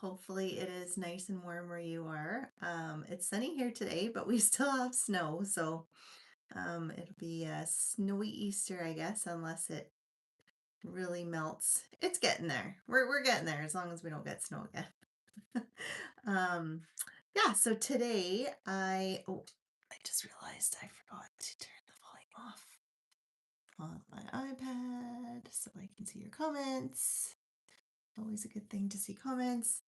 Hopefully it is nice and warm where you are. It's sunny here today, but we still have snow, so it'll be a snowy Easter, I guess, unless it really melts. It's getting there. We're getting there as long as we don't get snow again. um, yeah, so today I just realized I forgot to turn the volume off on my iPad so I can see your comments. Always a good thing to see comments.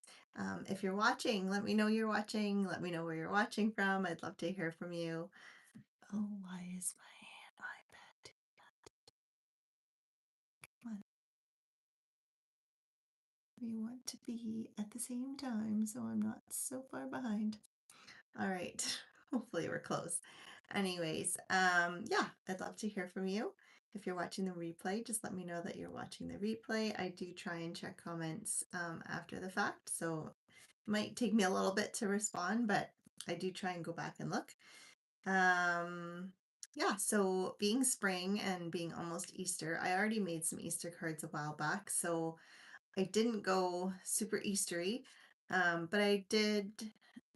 If you're watching, let me know you're watching. Let me know where you're watching from. I'd love to hear from you. Oh, why is my iPad doing that? Come on. We want to be at the same time so I'm not so far behind. All right. Hopefully we're close. Anyways, yeah, I'd love to hear from you. If you're watching the replay, just let me know that you're watching the replay. I do try and check comments after the fact, so it might take me a little bit to respond, but I do try and go back and look. Yeah, so being spring and being almost Easter, I already made some Easter cards a while back, so I didn't go super Eastery, but I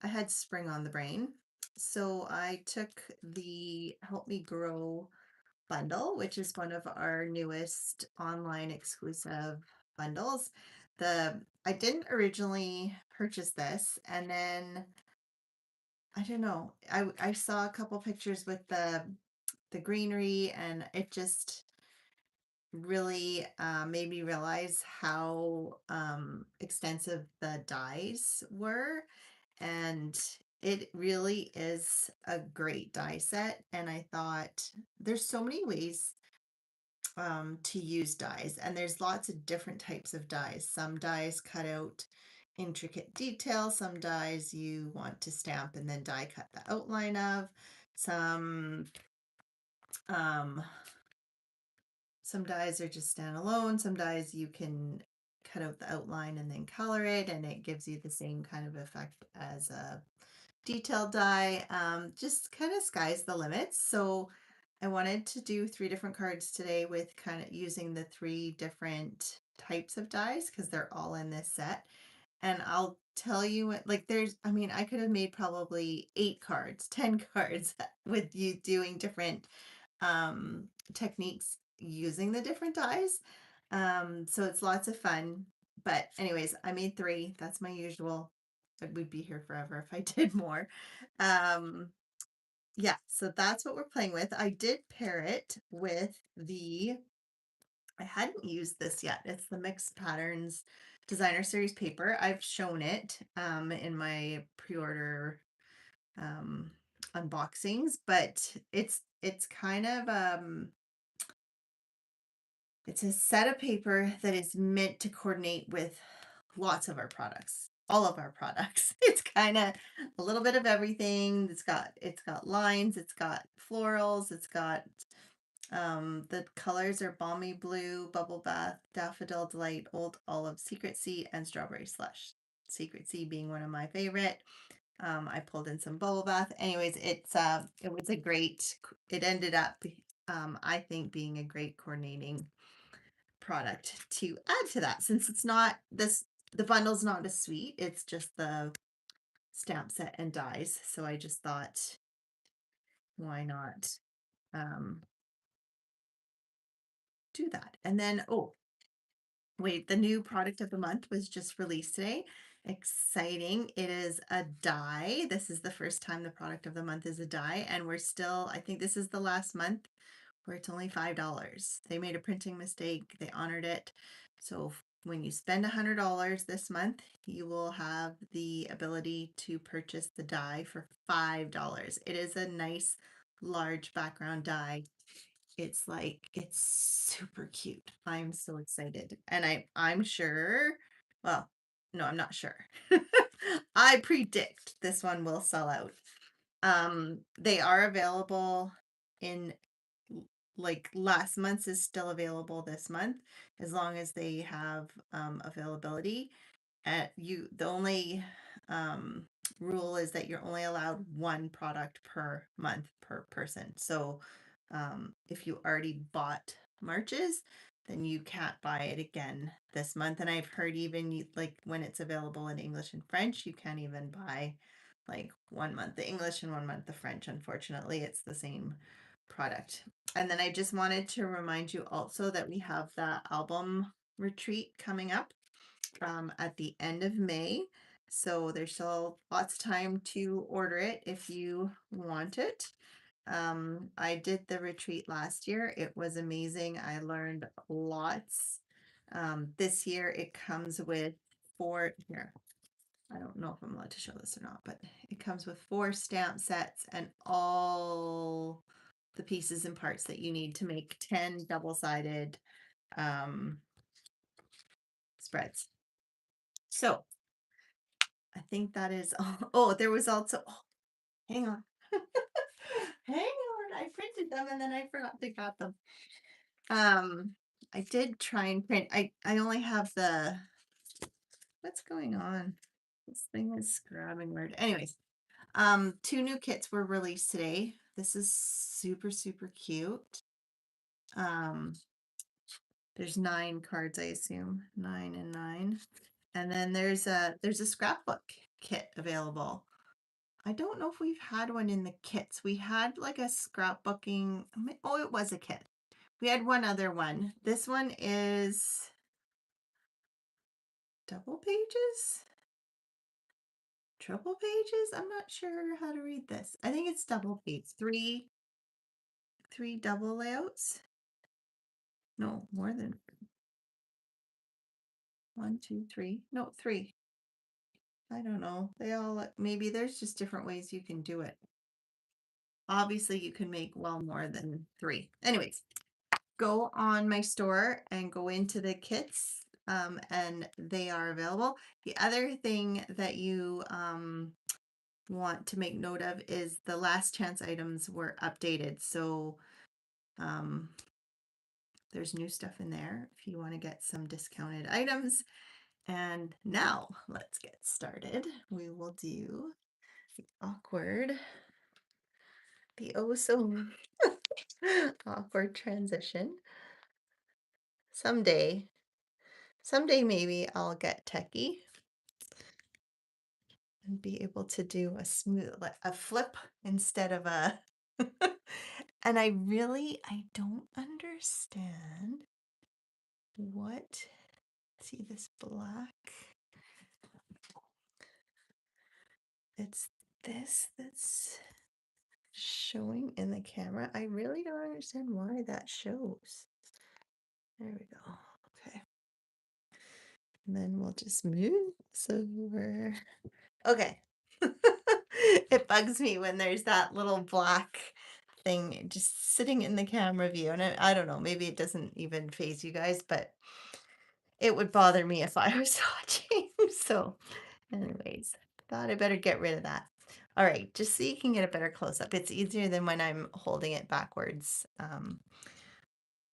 had spring on the brain. So I took the Help Me Grow bundle, which is one of our newest online exclusive bundles. I didn't originally purchase this, and then I don't know. I saw a couple pictures with the greenery, and it just really made me realize how extensive the dyes were. And it really is a great dye set. And I thought there's so many ways to use dyes, and there's lots of different types of dyes. Some dyes cut out intricate detail, some dyes you want to stamp and then die cut the outline of, some um, some dyes are just standalone. Some dyes you can cut out the outline and then color it, and it gives you the same kind of effect as a detailed dye. Just kind of sky's the limits. So I wanted to do 3 different cards today with kind of using the 3 different types of dyes because they're all in this set. And I'll tell you what, like I mean, I could have made probably 8 cards, 10 cards with you doing different techniques using the different dyes. So it's lots of fun. But anyways, I made 3. That's my usual. We'd be here forever if I did more. Um, yeah, so that's what we're playing with. I did pair it with I hadn't used this yet. It's the Mixed Patterns Designer Series paper. I've shown it in my pre-order um, unboxings, but it's kind of it's a set of paper that is meant to coordinate with lots of our products, all of our products. It's kind of a little bit of everything. It's got lines, it's got florals, it's got the colors are balmy blue, bubble bath, daffodil delight, old olive, secret sea, and strawberry slush. Secret sea being one of my favorite. I pulled in some bubble bath. Anyways, it was a great. It ended up, I think, being a great coordinating product to add to that, since it's not this the bundle's not a suite, it's just the stamp set and dies. So I just thought, why not um do that? And then, oh wait, the new product of the month was just released today. Exciting. It is a die. This is the first time the product of the month is a die, and I think this is the last month where it's only $5. They made a printing mistake. They honored it. So when you spend $100 this month, you will have the ability to purchase the die for $5. It is a nice large background die. It's super cute. I'm so excited. And I'm sure, well, no, I'm not sure. I predict this one will sell out. They are available in like last month's is still available this month as long as they have availability. The only um rule is that you're only allowed 1 product per month per person. So if you already bought March's, then you can't buy it again this month. And I've heard even like when it's available in English and French, you can't even buy like 1 month the English and 1 month the French. Unfortunately, it's the same product. And then I just wanted to remind you also that we have the album retreat coming up at the end of May. So there's still lots of time to order it if you want it. I did the retreat last year. It was amazing. I learned lots. This year it comes with four here. I don't know if I'm allowed to show this or not, but it comes with 4 stamp sets and all the pieces and parts that you need to make 10 double-sided spreads. So I think that is all. Oh, there was also, oh, hang on. Hang on. I printed them and then I forgot to cut them. I did try and print. I only have the, what's going on? This thing is grabbing weird. Anyways, 2 new kits were released today. This is super, super cute. There's 9 cards, I assume. 9 and 9. And then there's a scrapbook kit available. I don't know if we've had one in the kits. We had like a scrapbooking. Oh, it was a kit. We had one other one. This one is double pages? Triple pages? I'm not sure how to read this. I think it's double page. Three double layouts. No, more than 1, 2, 3. No, 3. I don't know. They all, maybe there's just different ways you can do it. Obviously, you can make well more than 3. Anyways, go on my store and go into the kits, and they are available. The other thing that you want to make note of is the last chance items were updated. So there's new stuff in there if you want to get some discounted items. And now let's get started. We will do the oh so awkward transition. Someday maybe I'll get techie and be able to do a smooth, like a flip instead of a and I don't understand what, see this black, it's this that's showing in the camera. I really don't understand why that shows. There we go. Okay. And then we'll just move this over. Okay. It bugs me when there's that little black thing just sitting in the camera view. And I don't know, maybe it doesn't even phase you guys, but it would bother me if I was watching. So, anyways, thought I better get rid of that. All right, just so you can get a better close up. It's easier than when I'm holding it backwards.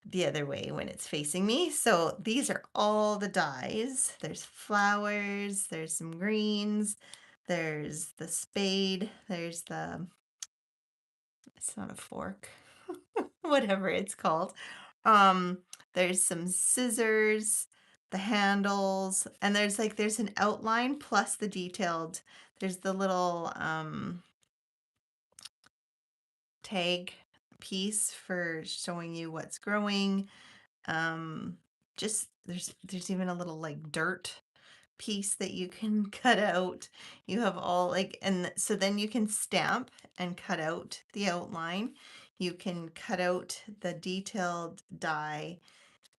The other way when it's facing me. So these are all the dies. There's flowers, there's some greens, there's the spade, there's the, it's not a fork, whatever it's called. There's some scissors, the handles, and there's an outline plus the detailed, there's the little tag piece for showing you what's growing. Just there's even a little like dirt piece that you can cut out. You have all like, and so then you can stamp and cut out the outline. You can cut out the detailed die.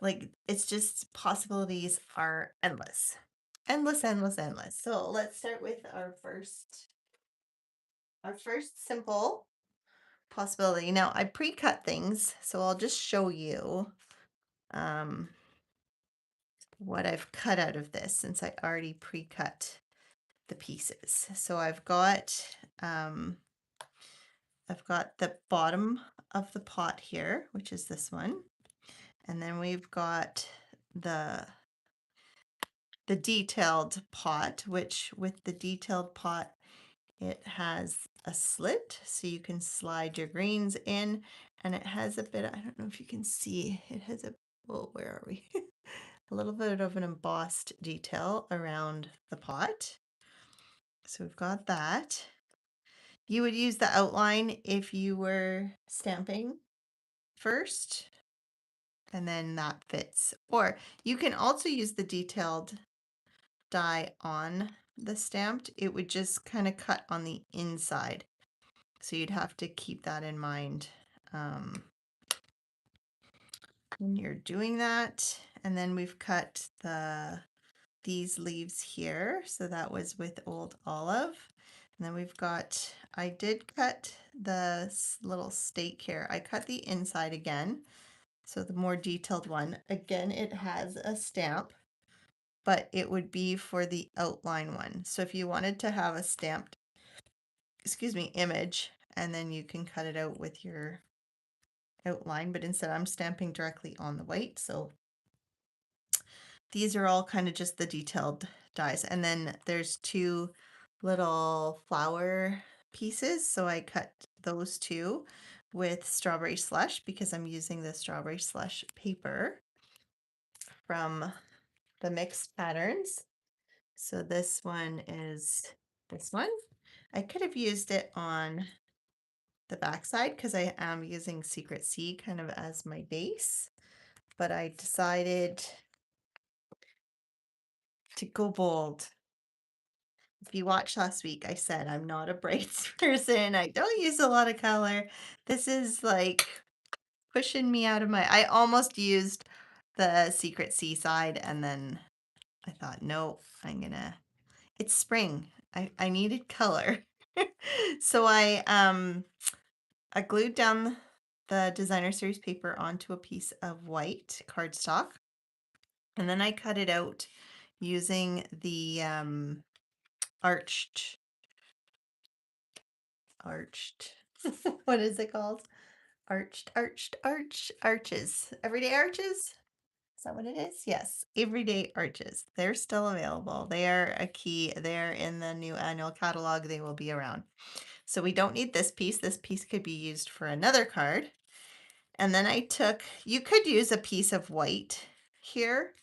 Like it's just, possibilities are endless. Endless, endless, endless. So let's start with our first simple possibility. Now I pre-cut things, so I'll just show you what I've cut out of this since I already pre-cut the pieces. So I've got the bottom of the pot here, which is this one. And then we've got the detailed pot, which with the detailed pot, it has a slit so you can slide your greens in, and it has a bit, I don't know if you can see, it has a oh, where are we? A little bit of an embossed detail around the pot. So we've got that. You would use the outline if you were stamping first, and then that fits. Or you can also use the detailed die on the stamped. It would just kind of cut on the inside. So you'd have to keep that in mind when you're doing that. And then we've cut these leaves here. So that was with Old Olive. And then we've got, I did cut the little stake here. I cut the inside again. So the more detailed one. Again, it has a stamp, but it would be for the outline one. So if you wanted to have a stamped, image, and then you can cut it out with your outline, but instead I'm stamping directly on the white. So these are all kind of just the detailed dies. And then there's two little flower pieces. So I cut those two with Strawberry Slush because I'm using the Strawberry Slush paper from the Mixed Patterns. So this one is this one. I could have used it on the back side because I am using Secret Sea kind of as my base, but I decided to go bold. If you watched last week, I said I'm not a brights person. I don't use a lot of color. This is like pushing me out of my, I almost used the Secret Seaside and then I thought, no, it's spring. I needed color. So I glued down the designer series paper onto a piece of white cardstock. And then I cut it out using the arched, what is it called? Arches. Everyday arches? Is that what it is? Yes, everyday arches. They're still available. They are a key. They're in the new annual catalog. They will be around. So we don't need this piece. This piece could be used for another card. And then you could use a piece of white here,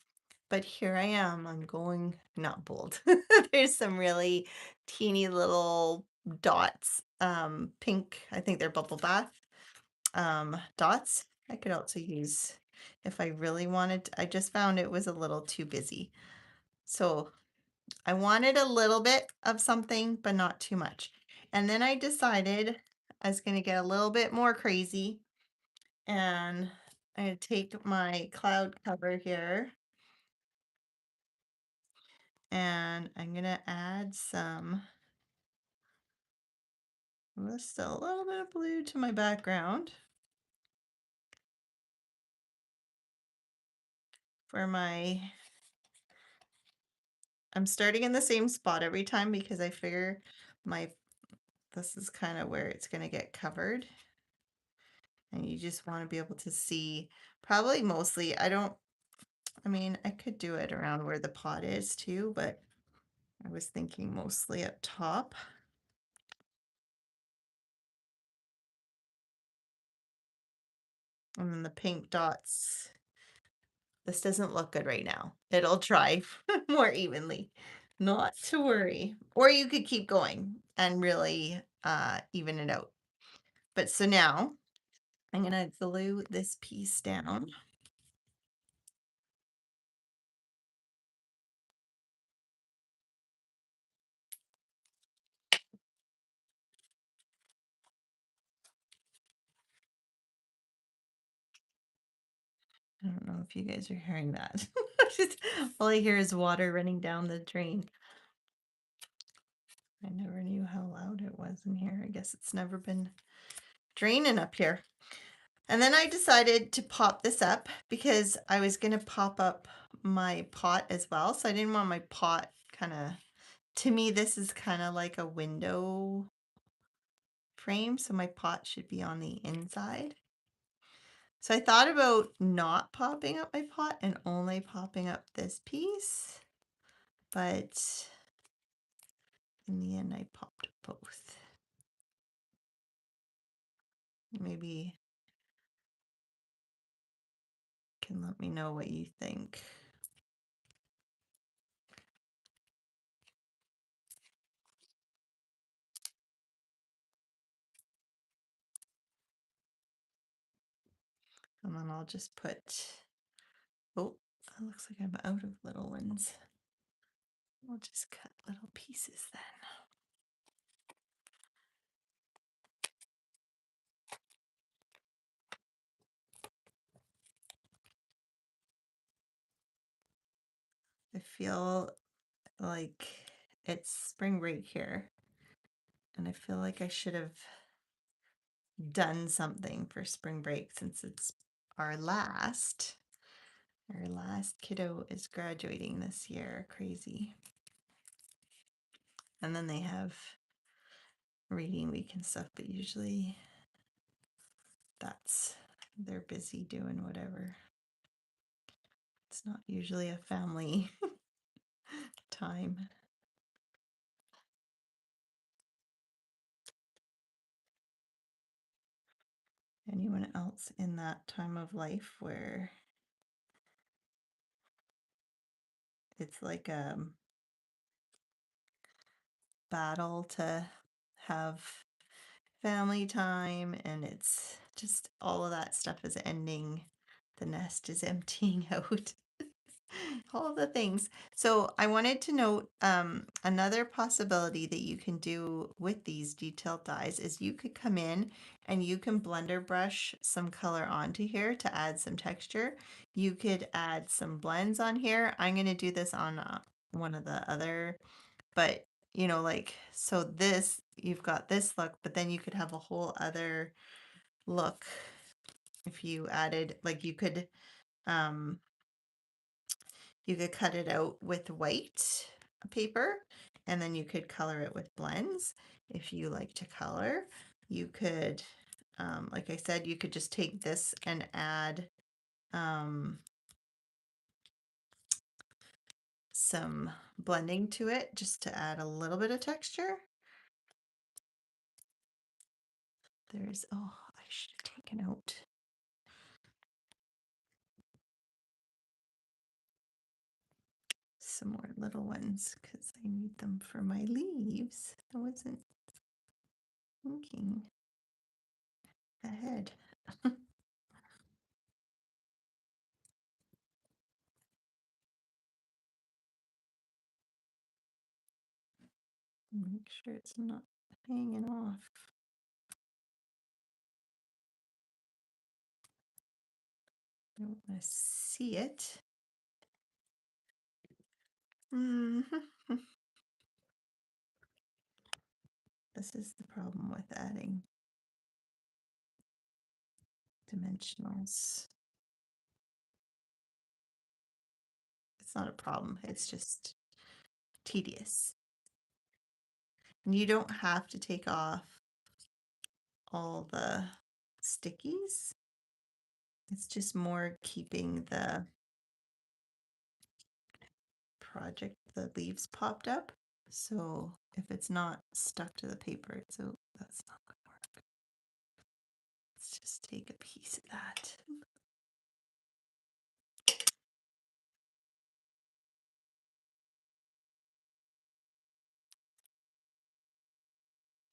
but here I am. I'm going not bold. There's some really teeny little dots, pink. I think they're bubble bath dots. I could also use if I really wanted. I just found it was a little too busy. So I wanted a little bit of something, but not too much. And then I decided I was going to get a little bit more crazy and I'm going to take my cloud cover here and I'm going to add still a little bit of blue to my background for I'm starting in the same spot every time because I figure this is kind of where it's going to get covered. And you just want to be able to see probably mostly, I could do it around where the pot is too, but I was thinking mostly up top. And then the pink dots. This doesn't look good right now. It'll dry more evenly. Not to worry. Or you could keep going and really even it out. But so now I'm going to glue this piece down. I don't know if you guys are hearing that. All I hear is water running down the drain. I never knew how loud it was in here. I guess it's never been draining up here. And then I decided to pop this up because I was going to pop up my pot as well. So I didn't want my pot to me, this is kind of like a window frame. So my pot should be on the inside. So I thought about not popping up my pot and only popping up this piece. But in the end, I popped both. Maybe can let me know what you think. And then I'll just put, oh, it looks like I'm out of little ones. I'll just cut little pieces then. I feel like it's spring break here, and I feel like I should have done something for spring break since it's our last. Our last kiddo is graduating this year. Crazy. And then they have reading week and stuff, but usually they're busy doing whatever. It's not usually a family time. Anyone else in that time of life where it's like a battle to have family time and it's just all of that stuff is ending, the nest is emptying out, all the things. So I wanted to note another possibility that you can do with these detailed dies is you could come in and you can blender brush some color onto here to add some texture. You could add some blends on here. I'm going to do this on one of the other, but you know, like, so this, you've got this look, but then you could have a whole other look if you added, like um, you could cut it out with white paper and then you could color it with blends. If you like to color, you could, like I said, you could just take this and add some blending to it just to add a little bit of texture. There's, oh, I should have taken out some more little ones because I need them for my leaves. I wasn't thinking ahead. Make sure it's not hanging off. I don't want to see it. This is the problem with adding dimensionals. It's not a problem, it's just tedious. And you don't have to take off all the stickies. It's just more keeping the project, the leaves popped up. So if it's not stuck to the paper, it's oh, that's not gonna work. Let's just take a piece of that.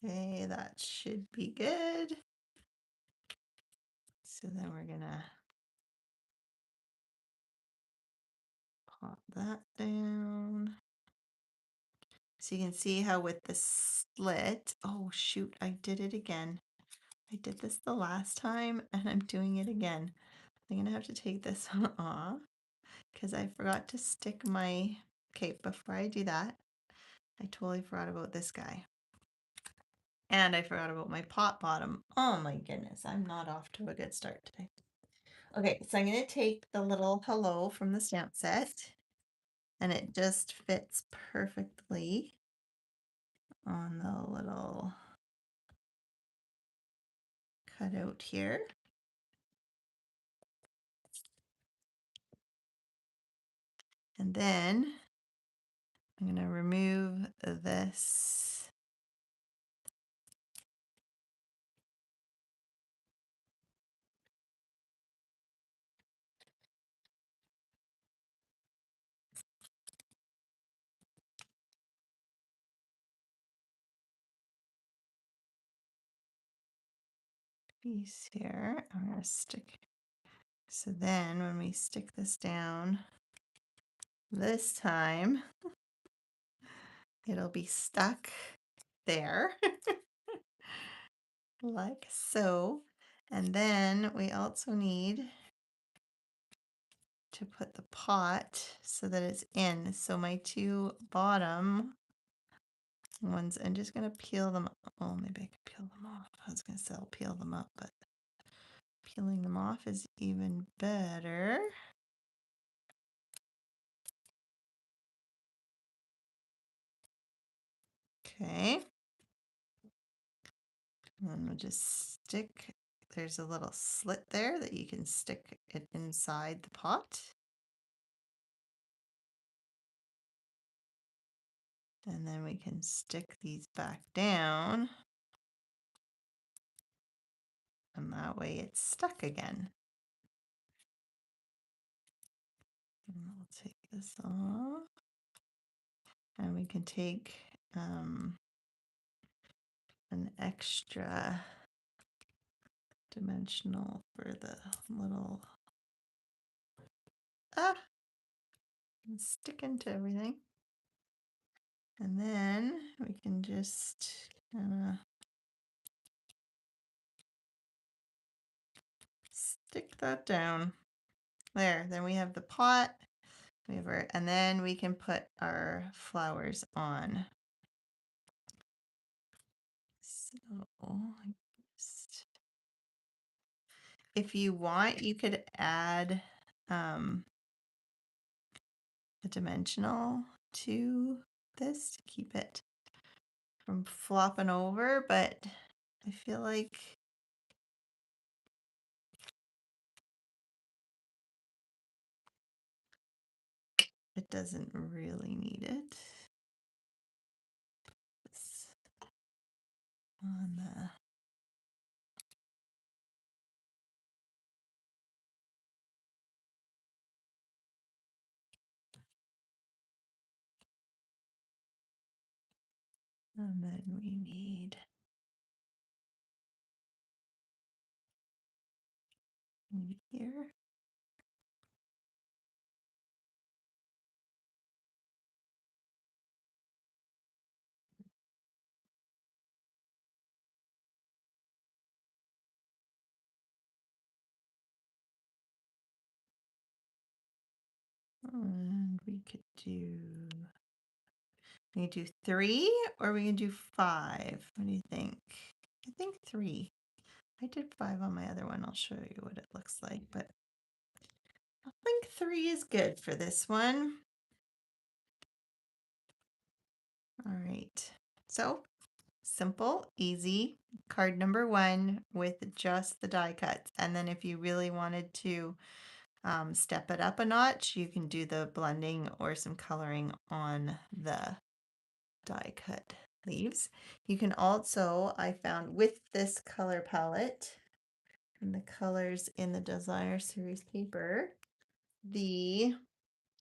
Okay, that should be good. So then we're gonna pop that down. So you can see how with the slit, oh shoot, I did it again. I did this the last time and I'm doing it again. I'm gonna have to take this one off because I forgot to stick my, okay, before I do that, I totally forgot about this guy. And I forgot about my pot bottom. Oh my goodness, I'm not off to a good start today. Okay, so I'm gonna take the little hello from the stamp set and it just fits perfectly on the little cutout here. And then I'm going to remove this piece here. I'm going to stick. So then when we stick this down, this time it'll be stuck there like so. And then we also need to put the pot so that it's in. So my two bottom ones, I'm just going to peel them. Oh, maybe I could peel them off. I was going to say I'll peel them up, but peeling them off is even better. Okay. And we'll just stick, there's a little slit there that you can stick it inside the pot. And then we can stick these back down. And that way it's stuck again. And we'll take this off. And we can take an extra dimensional for the little stick into everything. And then we can just kind of stick that down. There, then we have the pot. We have our, and then we can put our flowers on. So if you want, you could add a dimensional to this to keep it from flopping over, but I feel like it doesn't really need it. It's on the and then we need here. And we do 3 or we can do 5. What do you think? I think 3. I did 5 on my other one. I'll show you what it looks like, but I think 3 is good for this one. All right. So simple, easy card number 1 with just the die cuts. And then if you really wanted to step it up a notch, you can do the blending or some coloring on the die cut leaves. You can also, I found with this color palette and the colors in the Desire Series paper, the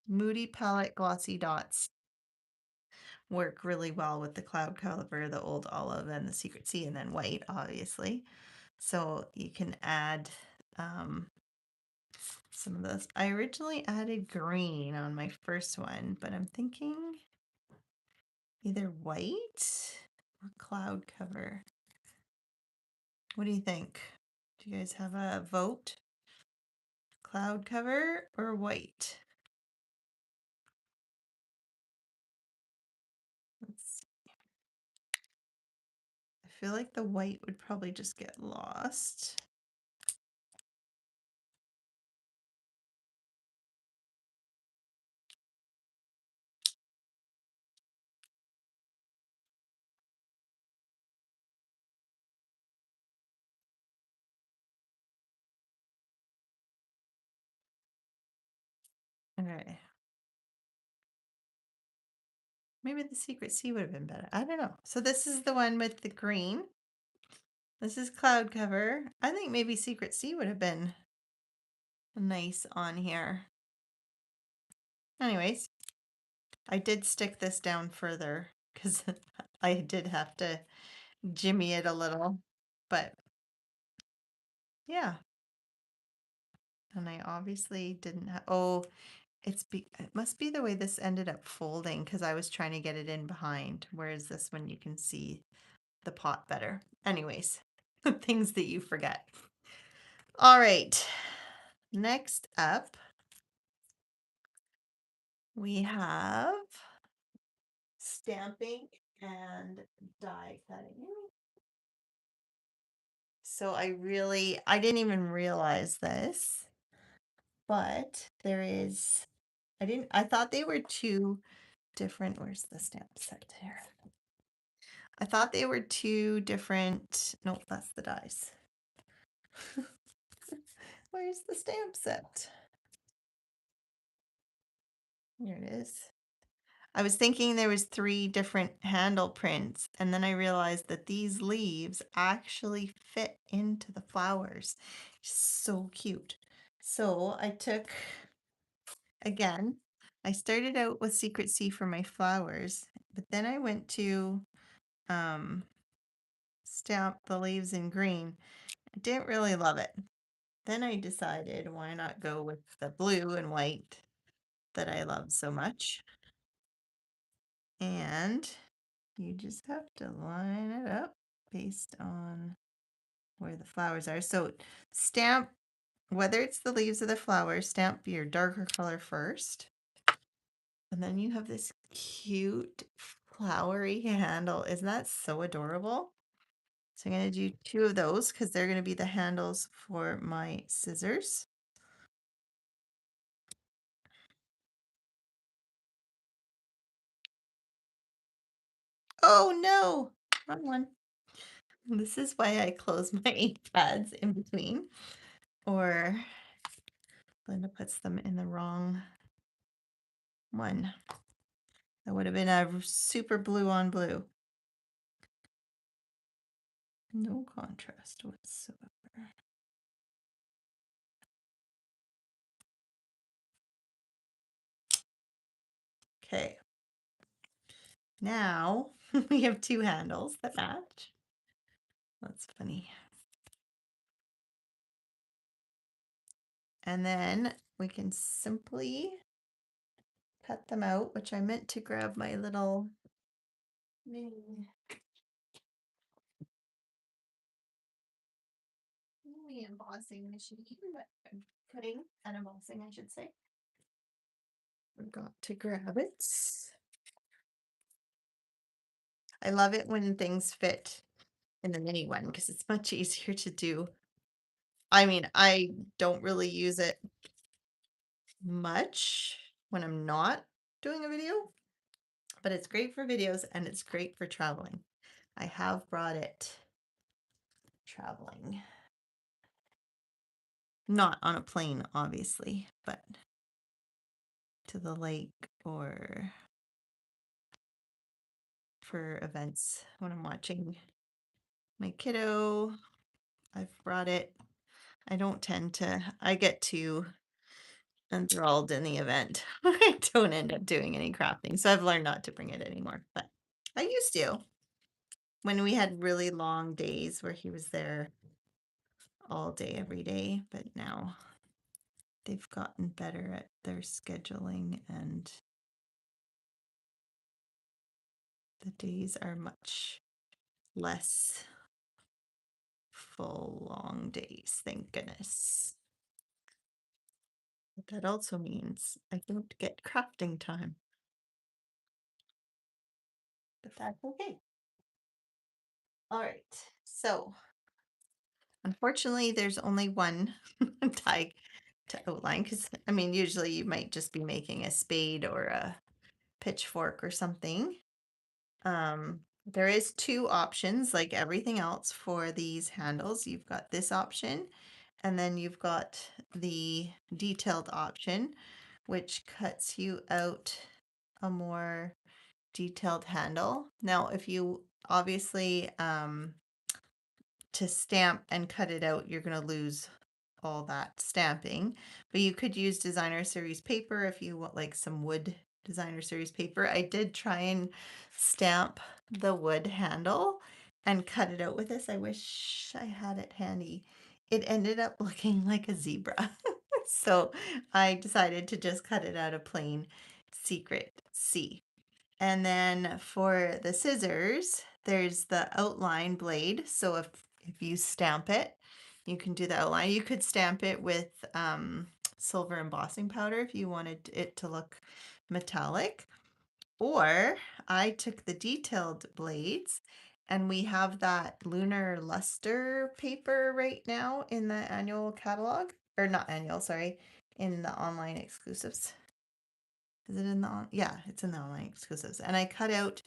Moody Palette Glossy Dots work really well with the Cloud Cover, the Old Olive, and the Secret Sea, and then white, obviously. So you can add some of those. I originally added green on my first one, but I'm thinking either white or Cloud Cover. What do you think? Do you guys have a vote? Cloud Cover or white? Let's see. I feel like the white would probably just get lost. Okay. Maybe the Secret Sea would have been better. I don't know. So this is the one with the green. This is Cloud Cover. I think maybe Secret Sea would have been nice on here. Anyways, I did stick this down further because I did have to jimmy it a little, but Yeah. And I obviously didn't have, oh, it must be the way this ended up folding because I was trying to get it in behind. Whereas this one you can see the pot better. Anyways, things that you forget. All right. Next up, we have stamping and die cutting. So I didn't even realize this, but I thought they were two different, where's the stamp set here? I thought they were two different, nope, that's the dies. Where's the stamp set? Here it is. I was thinking there was three different handle prints, and then I realized that these leaves actually fit into the flowers. So cute. So again, I started out with Secret C for my flowers, but then I went to um, stamp the leaves in green. I didn't really love it. Then I decided why not go with the blue and white that I love so much. And you just have to line it up based on where the flowers are. So stamp, whether it's the leaves or the flowers, stamp your darker color first. And then you have this cute flowery handle. Isn't that so adorable? So I'm going to do two of those because they're going to be the handles for my scissors. Oh no, wrong one. This is why I close my ink pads in between, or Linda puts them in the wrong one. That would have been a super blue on blue. No contrast whatsoever. Okay. Now we have two handles that match. That's funny. And then we can simply cut them out, which I meant to grab my little mini embossing machine, but cutting and embossing, I should say. Forgot to grab it. I love it when things fit in the mini one because it's much easier to do. I mean, I don't really use it much when I'm not doing a video, but it's great for videos and it's great for traveling. I have brought it traveling. Not on a plane, obviously, but to the lake or for events when I'm watching my kiddo. I've brought it. I get too enthralled in the event. I don't end up doing any crafting. So I've learned not to bring it anymore, but I used to when we had really long days where he was there all day, every day. But now they've gotten better at their scheduling and the days are much less full, long days. Thank goodness. But that also means I don't get crafting time. But that's okay. All right. So unfortunately, there's only one die to outline because I mean, usually you might just be making a spade or a pitchfork or something. There is two options like everything else for these handles. You've got this option and then you've got the detailed option, which cuts you out a more detailed handle. Now, if you obviously to stamp and cut it out, you're going to lose all that stamping, but you could use designer series paper if you want like some wood designer series paper. I did try and stamp the wood handle and cut it out with this. I wish I had it handy. it ended up looking like a zebra. So I decided to just cut it out of plain Secret C. And then for the scissors, there's the outline blade. So if you stamp it, you can do the outline. You could stamp it with silver embossing powder if you wanted it to look metallic. Or I took the detailed blades, and we have that lunar luster paper right now in the annual catalog, or not annual, sorry, in the online exclusives. Is it in the yeah, it's in the online exclusives. And I cut out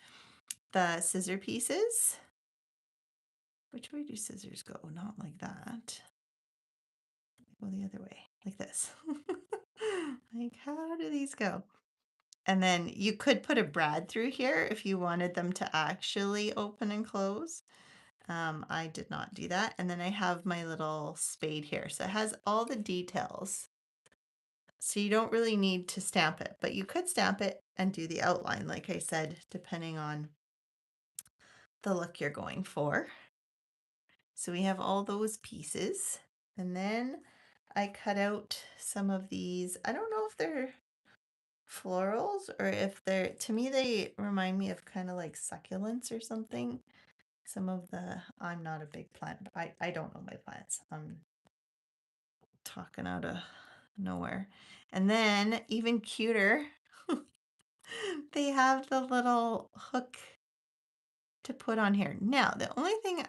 the scissor pieces. Which way do scissors go? Not like that. Go the other way, like this. Like, how do these go? And then you could put a brad through here if you wanted them to actually open and close. I did not do that. And then I have my little spade here. So it has all the details. So you don't really need to stamp it, but you could stamp it and do the outline, like I said, depending on the look you're going for. So we have all those pieces. And then I cut out some of these. I don't know if they're florals or if they're, to me, they remind me of kind of like succulents or something. Some of the, I'm not a big plant. I don't know my plants. I'm talking out of nowhere. And then even cuter, they have the little hook to put on here. Now, the only thing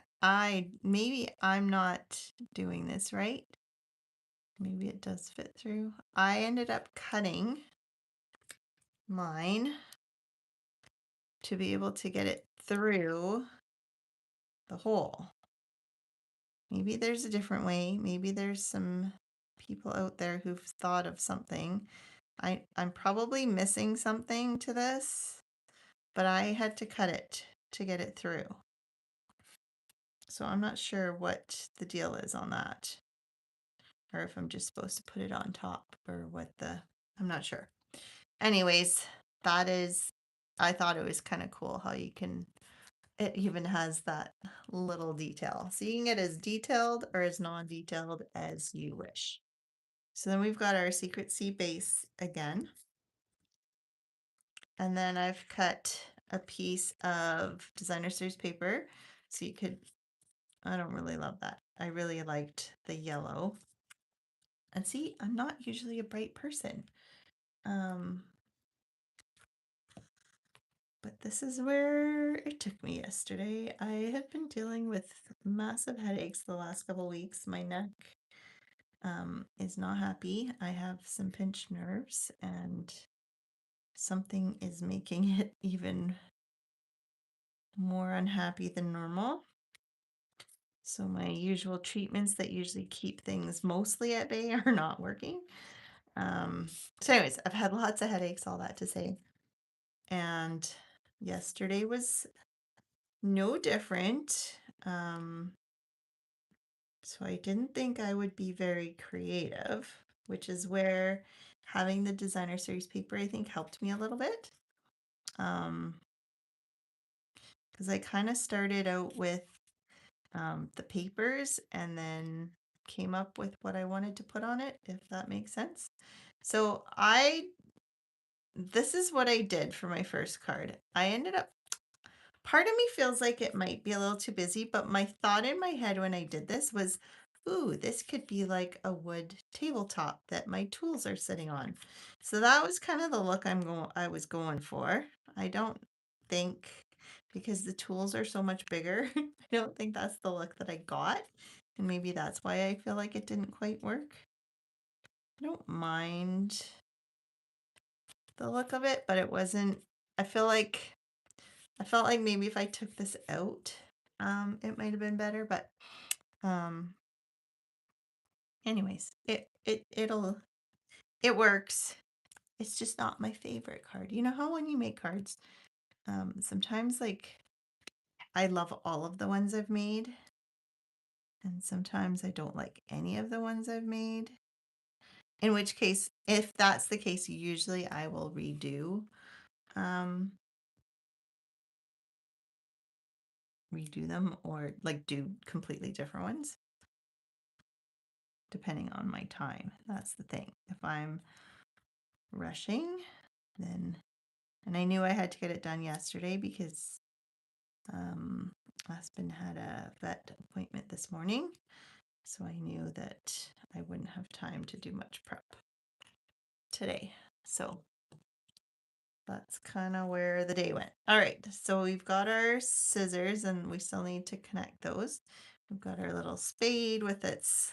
maybe I'm not doing this right. Maybe it does fit through. I ended up cutting mine to be able to get it through the hole. Maybe there's a different way. Maybe there's some people out there who've thought of something. I'm probably missing something to this, but I had to cut it to get it through. So I'm not sure what the deal is on that, or if I'm just supposed to put it on top, or I'm not sure. Anyways, I thought it was kind of cool how it even has that little detail. So you can get as detailed or as non-detailed as you wish. So then we've got our Secret C base again. And then I've cut a piece of designer series paper. So I don't really love that. I really liked the yellow. And see, I'm not usually a bright person. But this is where it took me yesterday. I had been dealing with massive headaches the last couple weeks. My neck is not happy. I have some pinched nerves, and something is making it even more unhappy than normal. So my usual treatments that usually keep things mostly at bay are not working. So anyways, I've had lots of headaches, all that to say. And yesterday was no different. So I didn't think I would be very creative, which is where having the designer series paper, I think, helped me a little bit. Because I kind of started out with the papers and then came up with what I wanted to put on it, if that makes sense. So this is what I did for my first card. I ended up, part of me feels like it might be a little too busy, but my thought in my head when I did this was, ooh, this could be like a wood tabletop that my tools are sitting on. So that was kind of the look I was going for. I don't think, because the tools are so much bigger, I don't think that's the look that I got. And maybe that's why I feel like it didn't quite work. I don't mind the look of it, but it wasn't, I felt like maybe if I took this out, it might have been better, but um anyways, it works. It's just not my favorite card. You know how when you make cards, sometimes like I love all of the ones I've made, and sometimes I don't like any of the ones I've made. In which case, if that's the case, usually I will um redo them or like do completely different ones. depending on my time. That's the thing. If I'm rushing, then, and I knew I had to get it done yesterday because Aspen had a vet appointment this morning, so I knew that I wouldn't have time to do much prep today. So that's kind of where the day went. All right, so we've got our scissors and we still need to connect those. We've got our little spade with its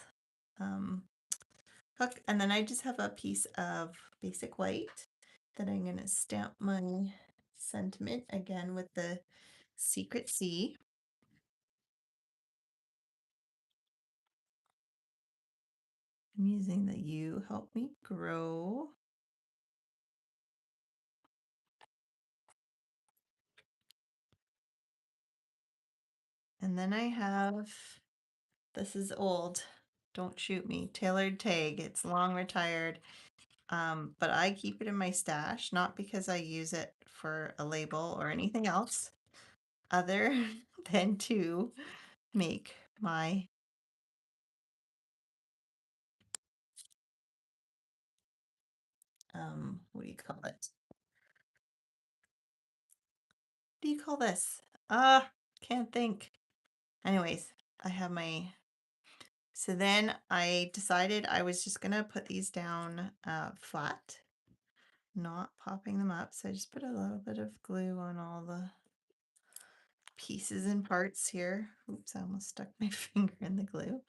hook, and then I just have a piece of basic white that I'm going to stamp my sentiment again with the Secret C. I'm using the You Help Me Grow. And then I have, this is old, don't shoot me, Tailored Tag. It's long retired, but I keep it in my stash, not because I use it for a label or anything else other than to make my what do you call it? What do you call this? Can't think. Anyways, I have my, so then I decided I was just gonna put these down flat, not popping them up. So I just put a little bit of glue on all the pieces and parts here. Oops, I almost stuck my finger in the glue.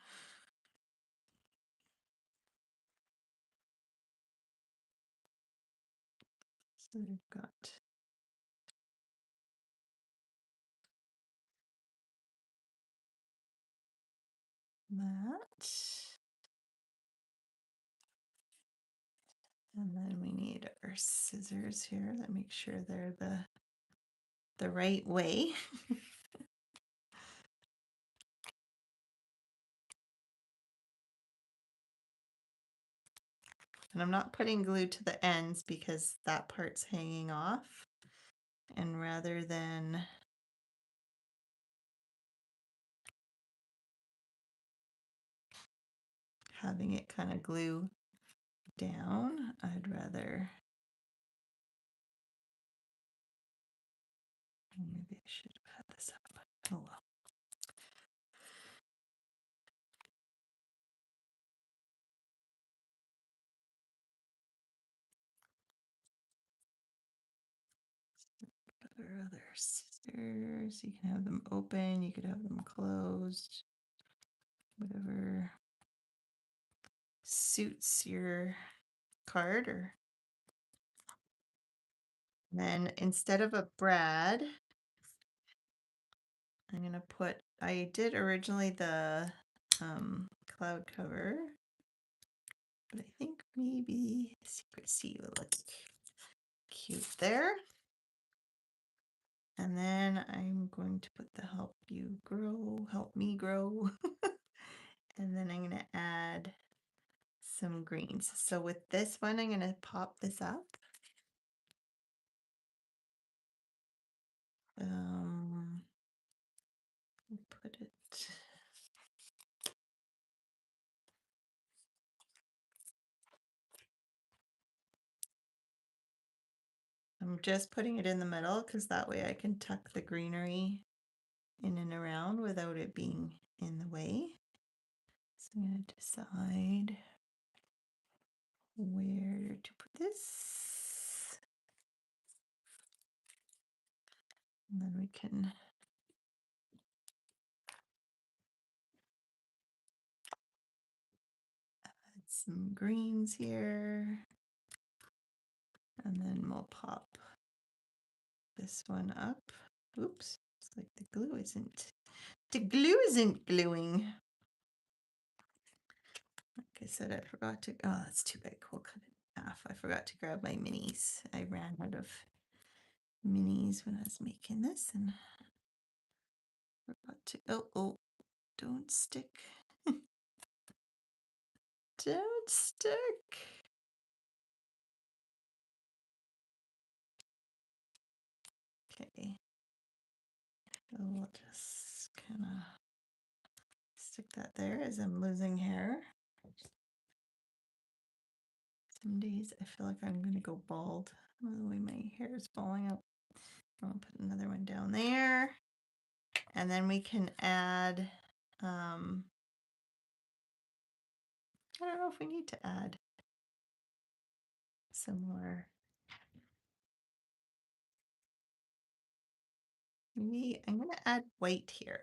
So we've got that. And then we need our scissors here that make sure they're the right way. And I'm not putting glue to the ends because that part's hanging off. And rather than having it kind of glue down, I'd rather, maybe I should have had this up. Oh well. Other scissors, you can have them open, you could have them closed, whatever suits your card. Or then instead of a brad, I'm gonna put, I did originally the cloud cover, but I think maybe Secret C will look cute there. And then I'm going to put the Help You Grow, Help Me Grow. And then I'm going to add some greens. So with this one, I'm going to pop this up. Put it. I'm just putting it in the middle because that way I can tuck the greenery in and around without it being in the way. So I'm going to decide where to put this. And then we can add some greens here. And then we'll pop this one up. Oops, it's like the glue isn't gluing. Like I said, I forgot to, oh, that's too big. We'll cut it in half. I forgot to grab my minis. I ran out of minis when I was making this and forgot to, oh, don't stick. Don't stick. Okay. So we'll just kind of stick that there as I'm losing hair. Some days I feel like I'm gonna go bald. The way my hair is falling out. I'll put another one down there. And then we can add, I don't know if we need to add some more. Maybe I'm gonna add white here.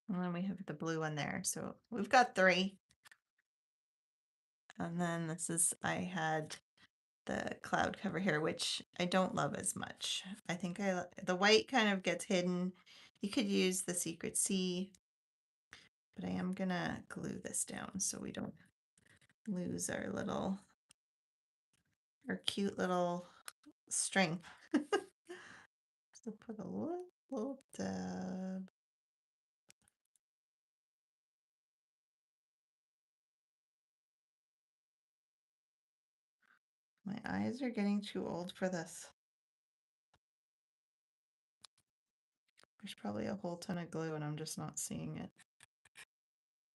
And then we have the blue one there. So we've got 3. And then this is, I had the cloud cover here, which I don't love as much. I think the white kind of gets hidden. You could use the Secret Sea, but I am gonna glue this down so we don't lose our cute little string. So put a little dab. My eyes are getting too old for this. There's probably a whole ton of glue and I'm just not seeing it.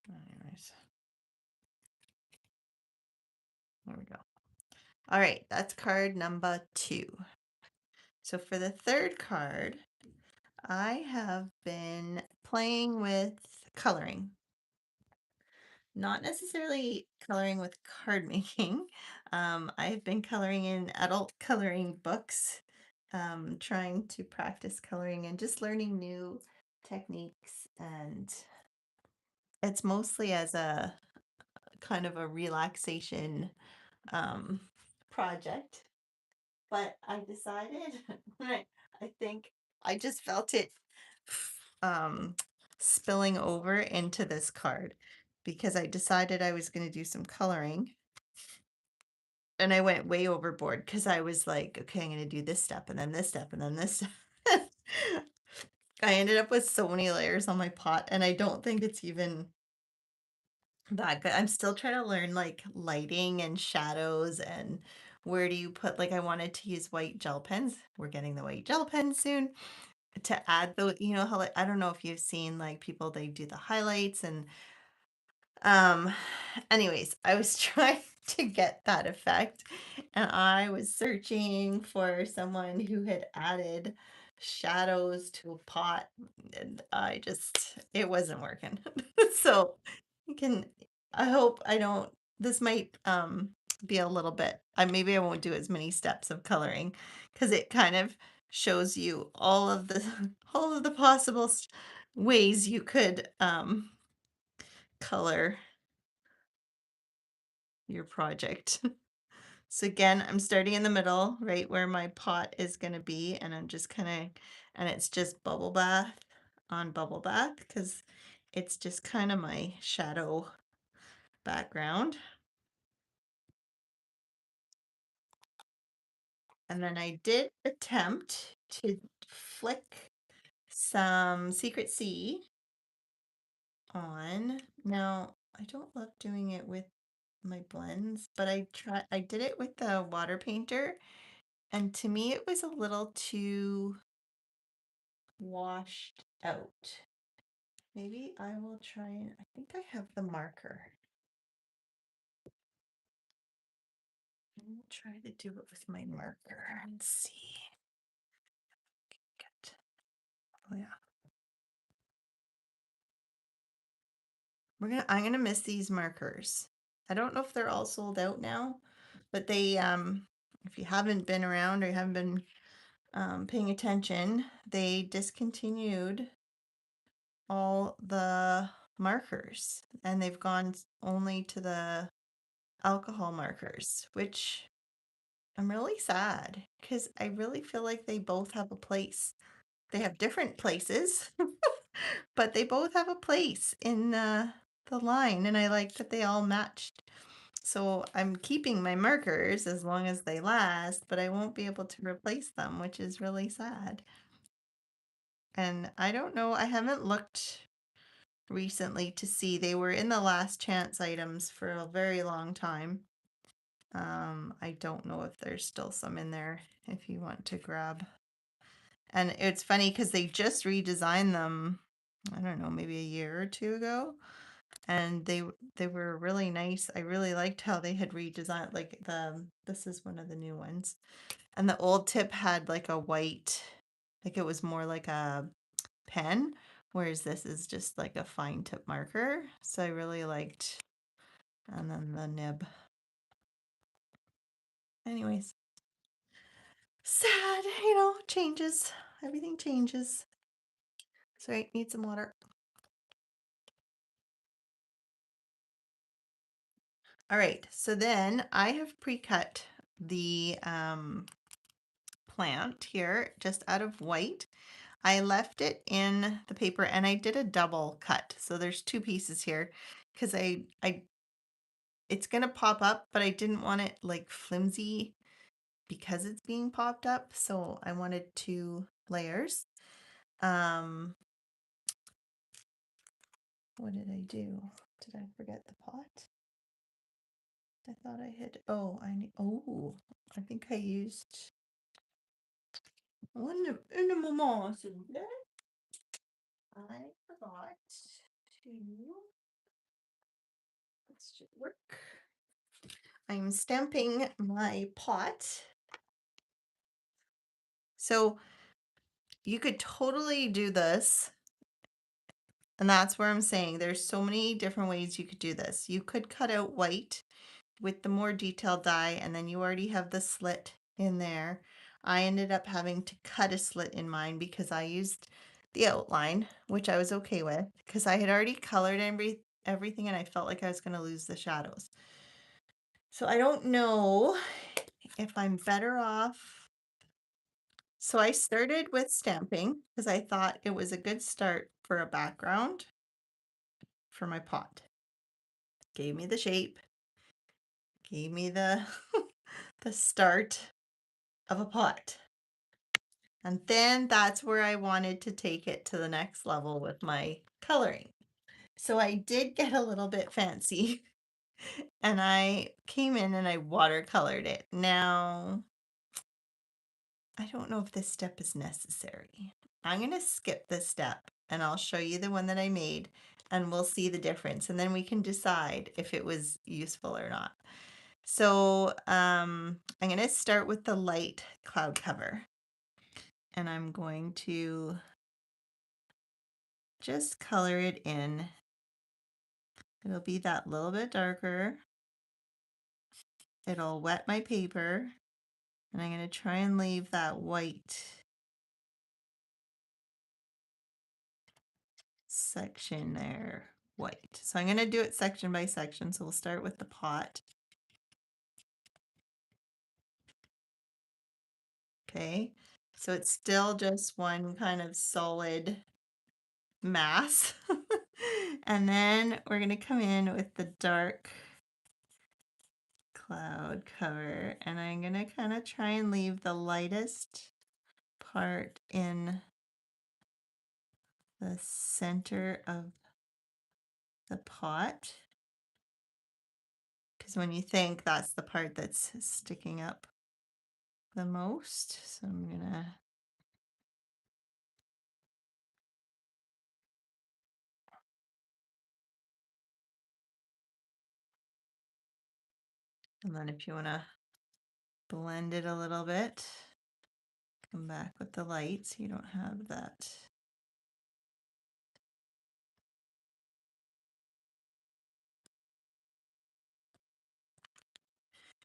Anyways. There we go. All right, that's card number 2. So for the third card, I have been playing with coloring. Not necessarily coloring with card making. I've been coloring in adult coloring books, trying to practice coloring and just learning new techniques. And it's mostly as a kind of a relaxation um, project. But I decided, I think I just felt it um, spilling over into this card because I decided I was going to do some coloring and I went way overboard because I was like, okay, I'm going to do this step and then this step and then this step. I ended up with so many layers on my pot and I don't think it's even that good. I'm still trying to learn like lighting and shadows and where do you put, like I wanted to use white gel pens. We're getting the white gel pens soon to add the, you know how like I don't know if you've seen like people they do the highlights and um anyways, I was trying to get that effect and I was searching for someone who had added shadows to a pot and I just it wasn't working. So you can I hope I don't this might be a little bit I maybe I won't do as many steps of coloring because it kind of shows you all of the all of the possible ways you could color your project. So again, I'm starting in the middle, right where my pot is going to be, and I'm just kind of, and it's just bubble bath on bubble bath because it's just kind of my shadow background. And then I did attempt to flick some Secret Sea on. Now, I don't love doing it with my blends, but I did it with the water painter, and to me it was a little too washed out. Maybe I will try and I think I have the marker. I'll try to do it with my marker and see. Get. Oh yeah. I'm gonna miss these markers. I don't know if they're all sold out now, but they if you haven't been around or you haven't been paying attention, they discontinued all the markers and they've gone only to the alcohol markers, which I'm really sad because I really feel like they both have a place. They have different places, but they both have a place in the line, and I like that they all matched. So I'm keeping my markers as long as they last, but I won't be able to replace them, which is really sad. And I don't know, I haven't looked recently to see they were in the last chance items for a very long time. I don't know if there's still some in there if you want to grab. And it's funny because they just redesigned them, I don't know, maybe a year or two ago. And they were really nice. I really liked how they had redesigned like this is one of the new ones. And the old tip had like a white, like it was more like a pen, whereas this is just like a fine tip marker. So I really liked, and then the nib. Anyways, sad, changes. Everything changes. Sorry, need some water. All right, so then I have pre-cut the plant here just out of white. I left it in the paper and I did a double cut. So there's two pieces here because it's gonna pop up, but I didn't want it like flimsy because it's being popped up. So I wanted two layers. Um, what did I do? Did I forget the pot? I thought I had, I think I used une moment, s'il vous plaît. I forgot to, this should work. I'm stamping my pot. So you could totally do this. And that's where I'm saying there's so many different ways you could do this. You could cut out white with the more detailed die, and then you already have the slit in there. I ended up having to cut a slit in mine because I used the outline, which I was okay with because I had already colored everything and I felt like I was going to lose the shadows. So I don't know if I'm better off. So I started with stamping because I thought it was a good start for a background for my pot. Gave me the shape, gave me the the start of a pot. And then that's where I wanted to take it to the next level with my coloring. So I did get a little bit fancy and I came in and I watercolored it. Now, I don't know if this step is necessary. I'm going to skip this step and I'll show you the one that I made and we'll see the difference and then we can decide if it was useful or not. So I'm going to start with the light cloud cover and I'm going to just color it in. It'll be that little bit darker. It'll wet my paper and I'm going to try and leave that white section there white. So I'm going to do it section by section. So we'll start with the pot. Okay, so it's still just one kind of solid mass. And then we're going to come in with the dark cloud cover and I'm going to kind of try and leave the lightest part in the center of the pot. Because when you think that's the part that's sticking up the most. So I'm gonna and then if you want to blend it a little bit, come back with the light so you don't have that.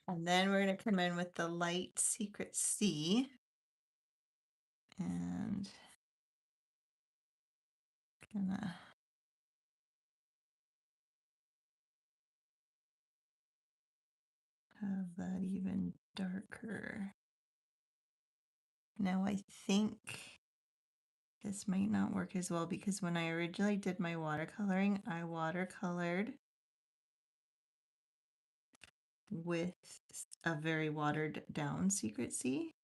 And then we're going to come in with the light Secret C and gonna have that even darker. Now I think this might not work as well because when I originally did my watercoloring, I watercolored with a very watered down Secret C.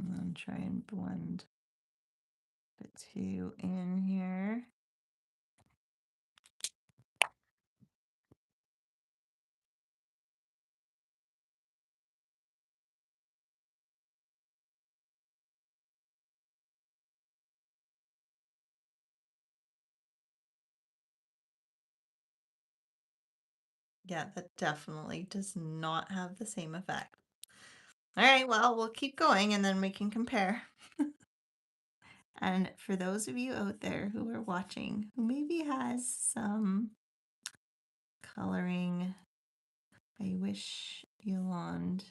And then try and blend the two in here. Yeah, that definitely does not have the same effect. All right, well, we'll keep going and then we can compare. And for those of you out there who are watching, who maybe has some coloring, I wish Yolande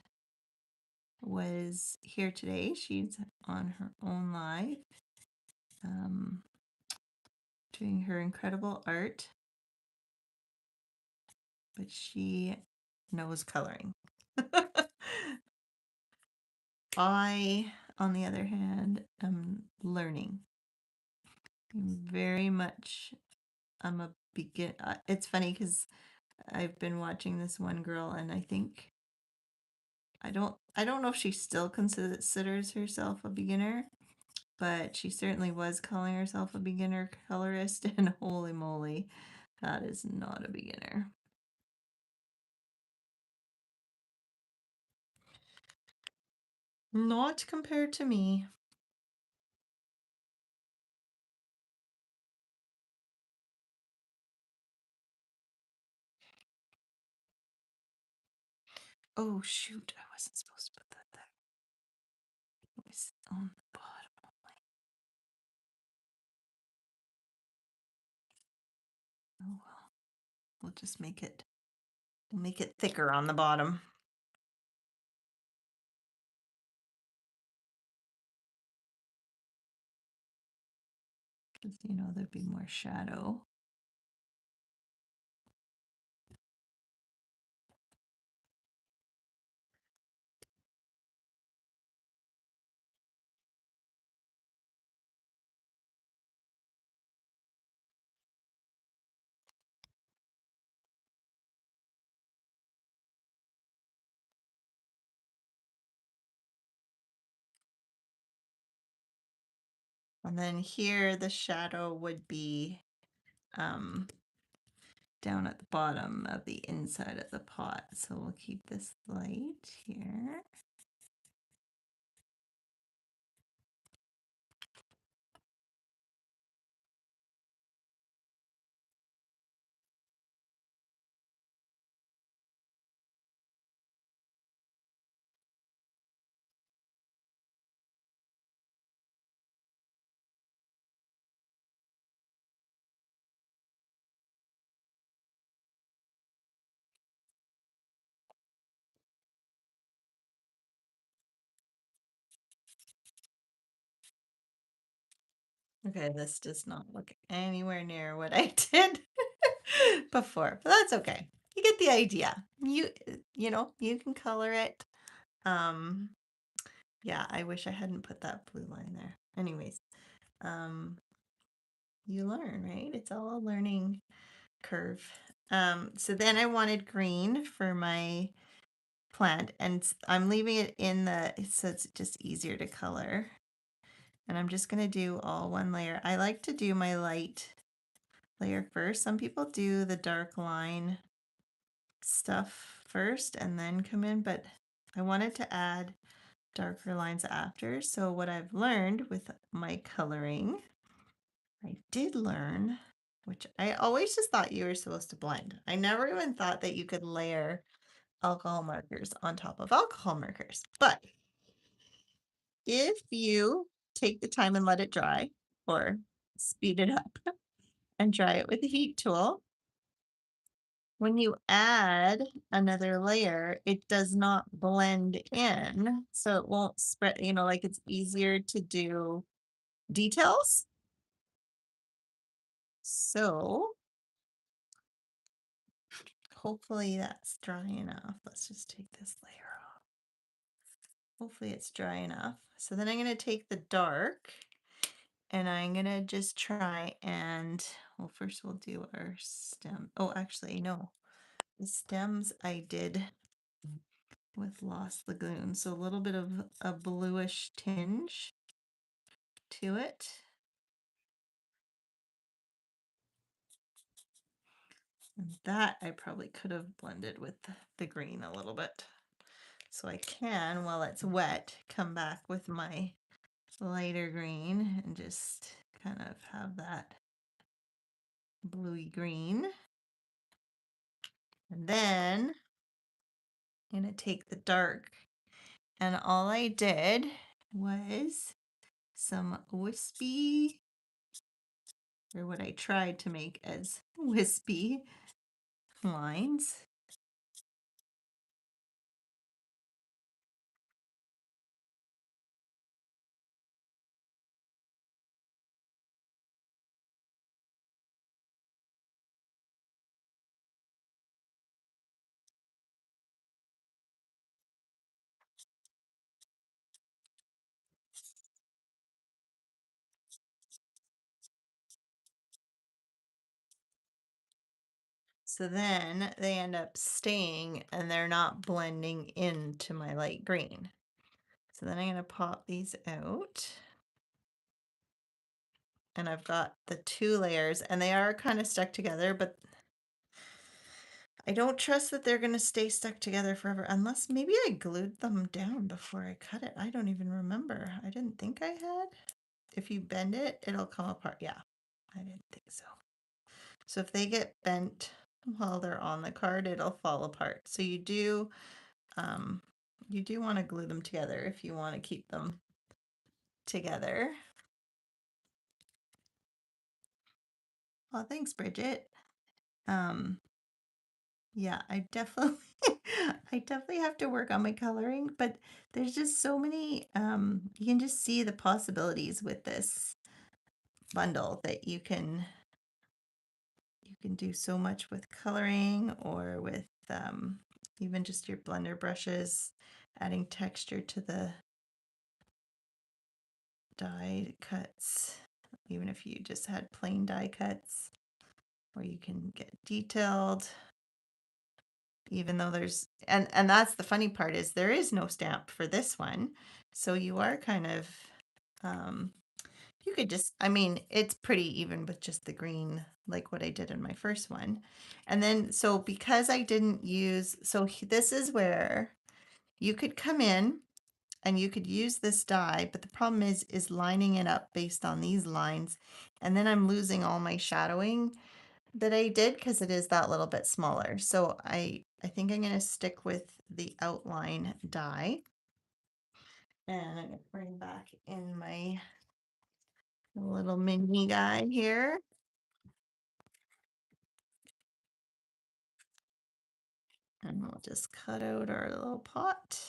was here today. She's on her own live, doing her incredible art, but she knows coloring. I, on the other hand, am learning. Very much, I'm a begin. It's funny because I've been watching this one girl, and I think I don't know if she still considers herself a beginner, but she certainly was calling herself a beginner colorist, and holy moly, that is not a beginner. Not compared to me. Oh shoot, I wasn't supposed to put that there. It was on the bottom only. Oh well. We'll just make it thicker on the bottom. Because there'd be more shadow. And then here the shadow would be down at the bottom of the inside of the pot. So we'll keep this light here. Okay, this does not look anywhere near what I did before, but that's okay. You get the idea. You can color it. Um, yeah, I wish I hadn't put that blue line there. Anyways, you learn, right? It's all a learning curve. So then I wanted green for my plant, and I'm leaving it in so it's just easier to color. And I'm just going to do all one layer. I like to do my light layer first. Some people do the dark line stuff first and then come in, but I wanted to add darker lines after. So what I've learned with my coloring, I did learn, which I always just thought you were supposed to blend. I never even thought that you could layer alcohol markers on top of alcohol markers. But if you take the time and let it dry, or speed it up and dry it with the heat tool, when you add another layer, it does not blend in, so it won't spread, like it's easier to do details. So hopefully that's dry enough. Let's just take this layer off. Hopefully it's dry enough. So then I'm going to take the dark and I'm going to just try and, well, first we'll do our stem. Oh, actually, no. The stems I did with Lost Lagoon. So a little bit of a bluish tinge to it. And that I probably could have blended with the green a little bit. So I can, while it's wet, come back with my lighter green and just kind of have that bluey green. And then I'm going to take the dark, and all I did was some wispy, or what I tried to make as wispy lines. So then they end up staying and they're not blending into my light green. So then I'm going to pop these out. And I've got the 2 layers and they are kind of stuck together, but I don't trust that they're going to stay stuck together forever unless maybe I glued them down before I cut it. I don't even remember. I didn't think I had. If you bend it, it'll come apart. Yeah, I didn't think so. So if they get bent while they're on the card, it'll fall apart. So you do want to glue them together if you want to keep them together. Well, thanks, Bridget. Yeah, I definitely I definitely have to work on my coloring, but there's just so many you can just see the possibilities with this bundle that you can do so much with coloring or with even just your blender brushes, adding texture to the die cuts, even if you just had plain die cuts, or you can get detailed, even though there's and that's the funny part is there is no stamp for this one. So you are kind of um you could just, I mean, it's pretty even with just the green, like what I did in my first one. And then, so because I didn't use, so this is where you could come in and you could use this die, but the problem is lining it up based on these lines. And then I'm losing all my shadowing that I did because it is that little bit smaller. So I think I'm going to stick with the outline die. And I'm going to bring back in my little mini guy here. And we'll just cut out our little pot.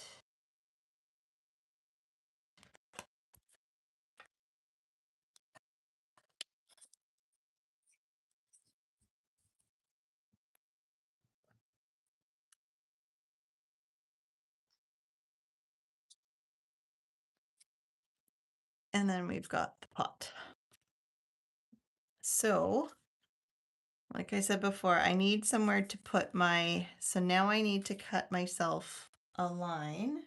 And then we've got the pot. So, like I said before, I need somewhere to put my, so now I need to cut myself a line.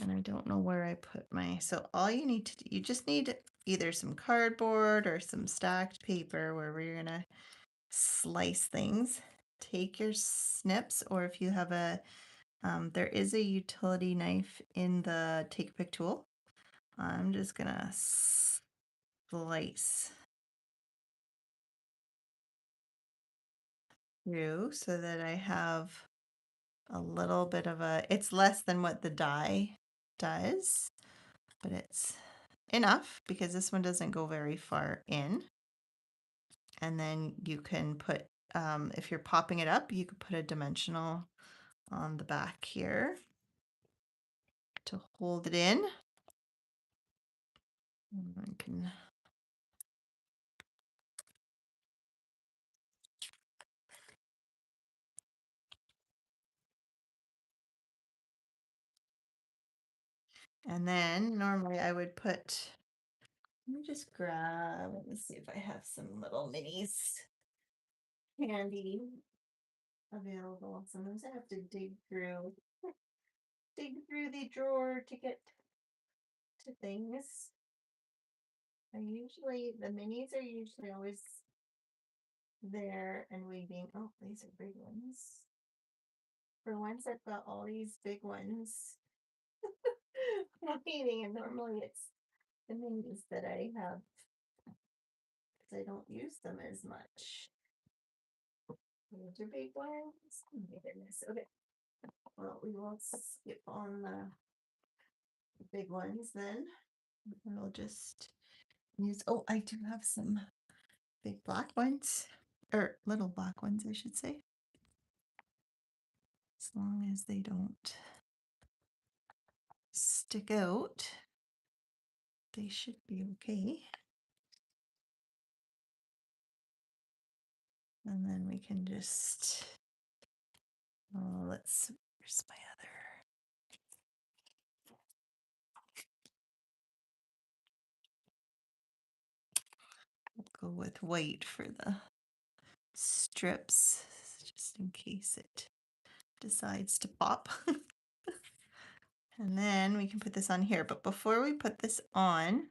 And I don't know where I put my, so all you need to do, you just need either some cardboard or some stacked paper wherever you're gonna slice things. Take your snips, or if you have a, there is a utility knife in the Take Pick tool. I'm just gonna slice through so that I have a little bit of a, it's less than what the die does, but it's enough because this one doesn't go very far in. And then you can put, if you're popping it up, you could put a dimensional on the back here to hold it in. I can and then normally I would put, let me just grab, let me see if I have some little minis handy available. Sometimes I have to dig through dig through the drawer to get to things. The minis are usually always there and waiting. Oh, these are big ones. For once, I've got all these big ones waiting, and normally it's the minis that I have because I don't use them as much. Those are big ones. Oh my goodness. Okay. Well, we will skip on the big ones then. We'll just use, oh, I do have some big black ones, or little black ones, I should say. As long as they don't stick out, they should be okay. And then we can just, oh, where's my other? I'll go with white for the strips, just in case it decides to pop. And then we can put this on here. But before we put this on,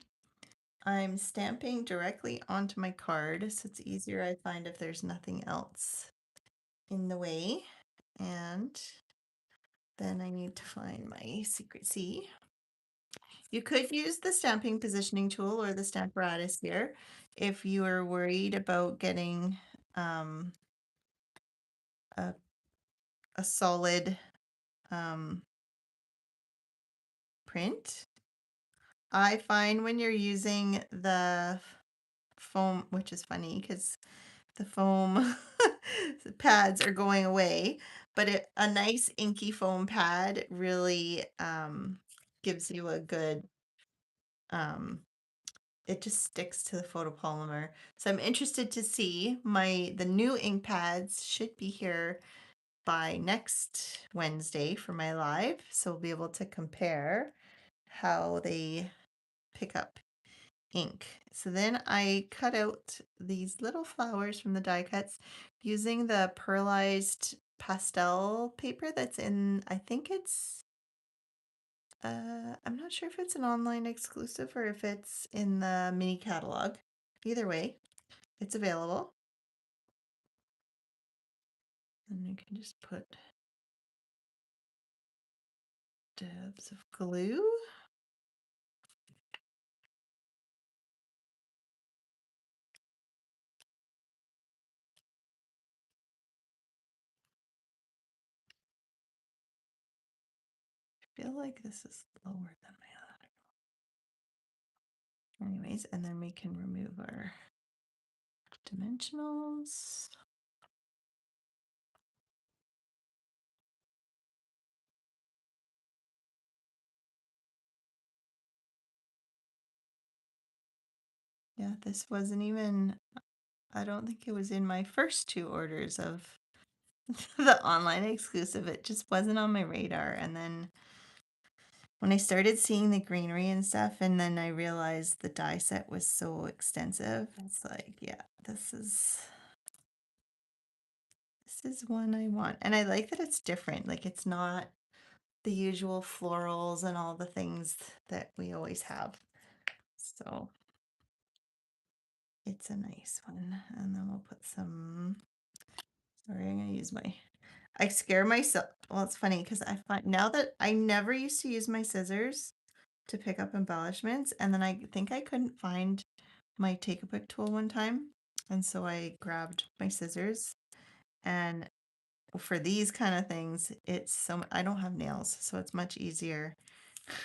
I'm stamping directly onto my card, so it's easier, I find, if there's nothing else in the way. And then I need to find my Secret C. You could use the stamping positioning tool or the Stamparatus here if you are worried about getting a, a solid print. I find when you're using the foam, which is funny because the foam pads are going away, but a nice inky foam pad really gives you a good, it just sticks to the photopolymer. So I'm interested to see the new ink pads should be here by next Wednesday for my live. So we'll be able to compare how they pick up ink. So then I cut out these little flowers from the die cuts using the pearlized pastel paper that's in, I think it's, I'm not sure if it's an online exclusive or if it's in the mini catalog. Either way, it's available. And you can just put dabs of glue. I feel like this is lower than my other. Anyways, and then we can remove our dimensionals. Yeah, this wasn't even, I don't think it was in my first two orders of the online exclusive. It just wasn't on my radar. And then when I started seeing the greenery and stuff, and then I realized the die set was so extensive, it's like, yeah, this is one I want. And I like that it's different. Like it's not the usual florals and all the things that we always have. So it's a nice one. And then we'll put some, sorry, I'm gonna use I scare myself. Well, it's funny because I find now that I never used to use my scissors to pick up embellishments, and then I think I couldn't find my Take-A-Pic tool one time, and so I grabbed my scissors. And for these kind of things, I don't have nails, so it's much easier.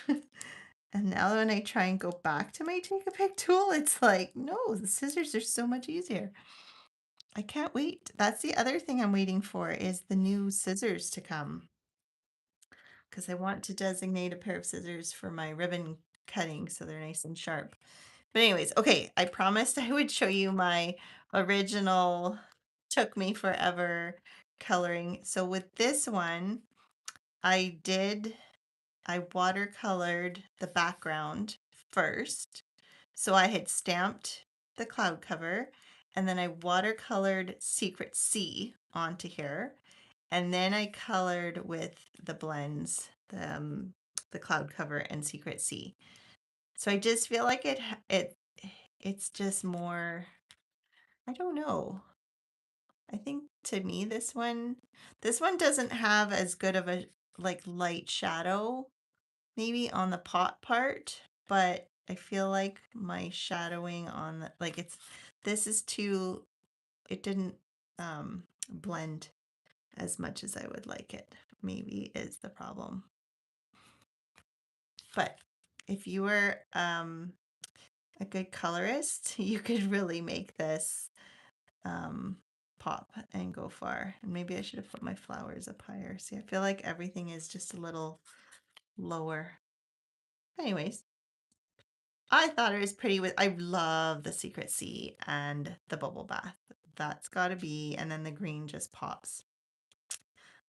And now when I try and go back to my Take-A-Pic tool, it's like, no, the scissors are so much easier. I can't wait. That's the other thing I'm waiting for is the new scissors to come. Because I want to designate a pair of scissors for my ribbon cutting so they're nice and sharp. But anyways, okay, I promised I would show you my original took me forever coloring. So with this one, I watercolored the background first. So I had stamped the cloud cover and then I watercolored Secret C onto here. And then I colored with the blends the cloud cover and Secret Sea. So I just feel like it's just more, I don't know. I think to me this one doesn't have as good of a like light shadow maybe on the pot part, but I feel like my shadowing on the like this is too, it didn't blend as much as I would like it. Maybe is the problem. But if you were a good colorist, you could really make this um, pop and go far. And maybe I should have put my flowers up higher. See, I feel like everything is just a little lower. Anyways, I thought it was pretty with, I love the Secret Sea and the bubble bath. That's got to be, and then the green just pops.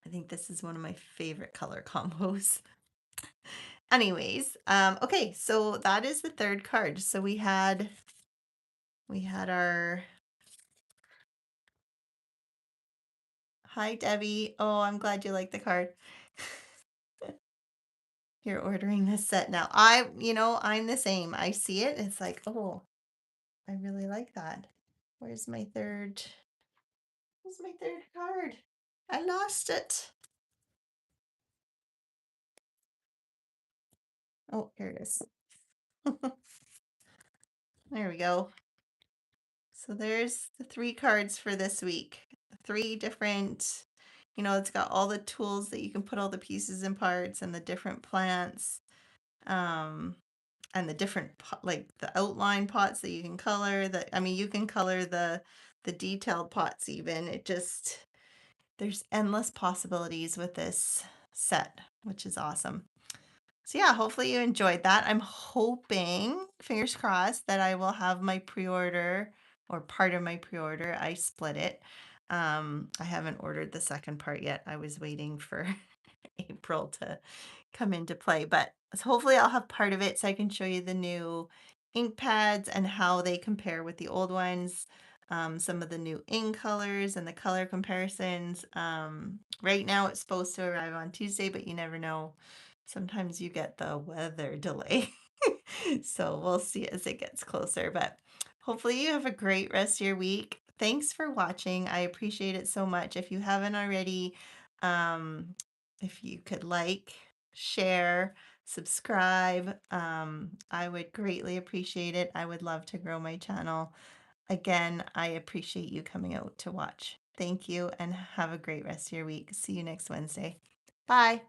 I think this is one of my favorite color combos. Anyways, okay, so that is the third card. So we had our, hi Debbie. Oh, I'm glad you like the card. You're ordering this set now. I'm the same. I see it. It's like, oh, I really like that. Where's my third? Where's my third card? I lost it. Oh, here it is. There we go. So there's the 3 cards for this week. 3 different, it's got all the tools that you can put all the pieces and parts and the different plants. And the different like the outline pots that you can color, you can color the detailed pots even. There's endless possibilities with this set, which is awesome. So yeah, hopefully you enjoyed that. I'm hoping, fingers crossed, that I will have my pre-order or part of my pre-order. I split it. I haven't ordered the second part yet. I was waiting for April to come into play, but hopefully I'll have part of it so I can show you the new ink pads and how they compare with the old ones. Some of the new ink colors and the color comparisons. Right now it's supposed to arrive on Tuesday, but you never know. Sometimes you get the weather delay. So we'll see as it gets closer, but hopefully you have a great rest of your week. Thanks for watching. I appreciate it so much. If you haven't already, um, if you could like, share, subscribe, I would greatly appreciate it. I would love to grow my channel. Again, I appreciate you coming out to watch. Thank you and have a great rest of your week. See you next Wednesday. Bye.